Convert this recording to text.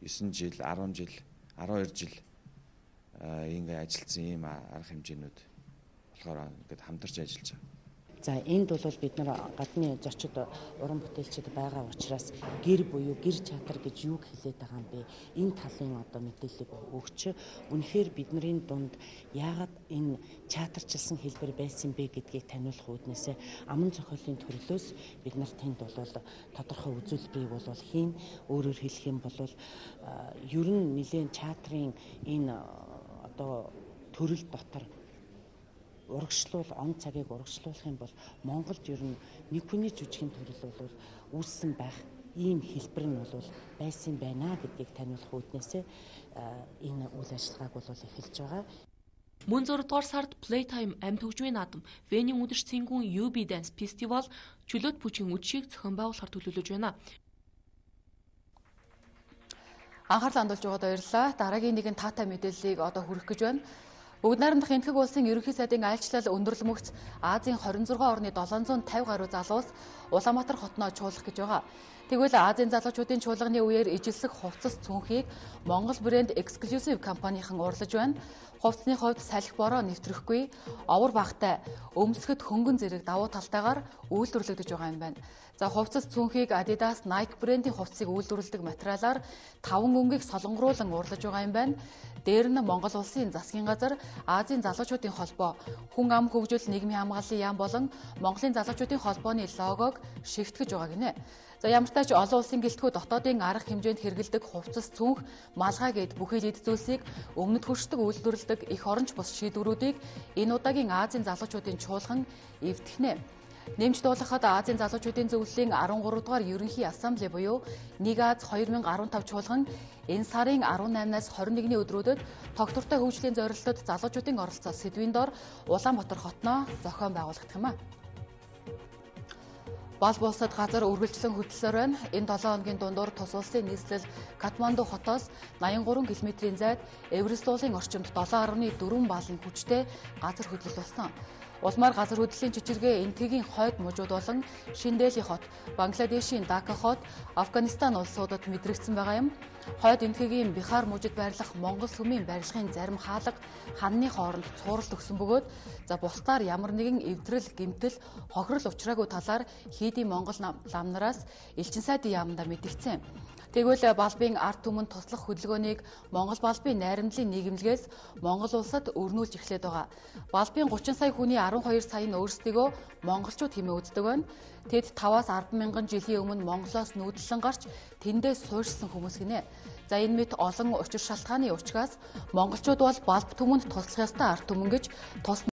9 жил, 10 жил, 12 жил ингээ ажилласан ийм арга хэмжээнүүд болохоор ингээд хамтарч ажиллаж байгаа. За энд бол бид нар гадны зочид уран бүтээлчид байгаа учраас гэр буюу гэр чатар гэж юу хэлээд байгаа юм бэ? Энэ талын одоо мэдээллийг өгч үнэхээр бидний дунд яагаад энэ чатарчилсан хэлбэр байсан бэ гэдгийг таниулах үүднээс аман зохиолын төрлөөс бид нар тэнд бол тодорхой үзүүлбэрийг бол хийн. Өөрөөр хэлэх юм бол ер нь нэлээд чатрын энэ одоо төрөл дотор он цагийг урагшлуулах юм бол Монголд ер нь нэг хүний жүжигийн төрөл бол үүссэн байх ийм хэлбэр нь бол байсан байна гэдгийг таниулах үүднээс энэ үйл ажиллагааг бол эхэлж байгаа. Мөн 6 дугаар сард Playtime амьд хөгжмийн наадам Венийн үдшийн цингүүн UB Dance Festival чөлөөт бүжгийн үдшийг зохион байгуулахар төлөвлөж байна. Анхаарал хандуулж байгаад баярлалаа. Дараагийн нэгэн таатай мэдээллийг одоо хүргэх гэж байна. Бүгд найрамдах энэтхэг улсын ерөнхий сайдын айлчлал өндөрлөмөгц Азийн 26 орны 750 гаруй залуус Улаанбаатар хотноо чуулгах гэж байгаа. Тэгвэл Азийн залуучуудын чуулганы үеэр ижилсэх хувцас цүнхийг Монгол брэнд Exclusive компанийн урлаж байна. Хувцсны хувьд салхи бороо нэвтрэхгүй, овор багтай, өмсгөд хөнгөн зэрэг давуу талтайгаар үйлдвэрлэгдэж байгаа юм байна. За хувцас цүнхийг Adidas, Nike брэндийн хувцсыг үйлдвэрлэдэг материалаар 5 өнгийг солонгоруулан урлаж байгаа юм байна. Дээр нь Монгол улсын засгийн газар, Азийн залуучуудын холбоо, хүн ам хөгжил нийгмийн хамгааллын яам болон Монголын залуучуудын холбооны логог шигтгэж байгаа гинэ. За ямар ч тач олон улсын гэлтгүү дотоодын арга хэмжээнд хэрэгэлдэг хувцас цүнх, малгай гэд бүхэл эд зүйлсийг өмнөд хөршдөг үйлдвэрлэдэг их оронч бус шийдвэрүүдийг энэ удаагийн Азийн залуучуудын чуулган эвтгэнэ. Нэмж дуулахад Азийн залуучуудын зөвлөлийн 13 дугаар ерөнхий ассамбле буюу Нэг Аз 2015 чуулган энэ сарын 18-наас 21-ний өдрүүдэд тогтвортой хөгжлийн зорилтод залуучуудын оролцоо сэдвийн дор Улаанбаатар хотноо зохион байгуулагдах юм а. Бол булсад газар үргэлжлэн хөдөлсөөр байна. Энэ 7 хоногийн дундуур тус улсын нийслэл Катманду хотоос 83 км-ийн зайд Эверест уулын орчимд 7.4 балын хүчтэй газар хөдлөлт болсон. Улмаар газар хөдлөлийн чичиргээ энэтхэгийн хойд мужууд болон Шинэ Дели хот, Бангладешийн Дака хот, Афганистан улсуудад мэдрэгдсэн байгаа юм. Хойд энэтхэгийн Бихар мужид байрлах Монгол сүмийн барилгын зарим хаалга ханны хооронд цууралт өгсөн бөгөөд за бусдаар ямар нэгэн эвдрэл, гэмтэл, хохирол учраагүй талаар хийдийн Монгол ламнараас элчин сайдын яамдаа мэдгдсэн. Тэгвэл балбын ард түмэнд туслах хөдөлгөөнийг Монгол балбын найрамдлын нийгэмлэгээс Монгол улсад өрнүүлж эхлээд байгаа. Балбын 30 сая хүний 12 сая нь өөрсдийгөө монголчууд хэмээн үздэг байна. Тэд 5-аас 10 мянган жилийн өмнө Монголоос нүүдэлэн гарч тэндээс суурьсан хүмүүс гинэ. За энэ мэт олон учир шалтгааны учраас монголчууд бол балб түмэнд туслах ёстой ард түмэн гэж тус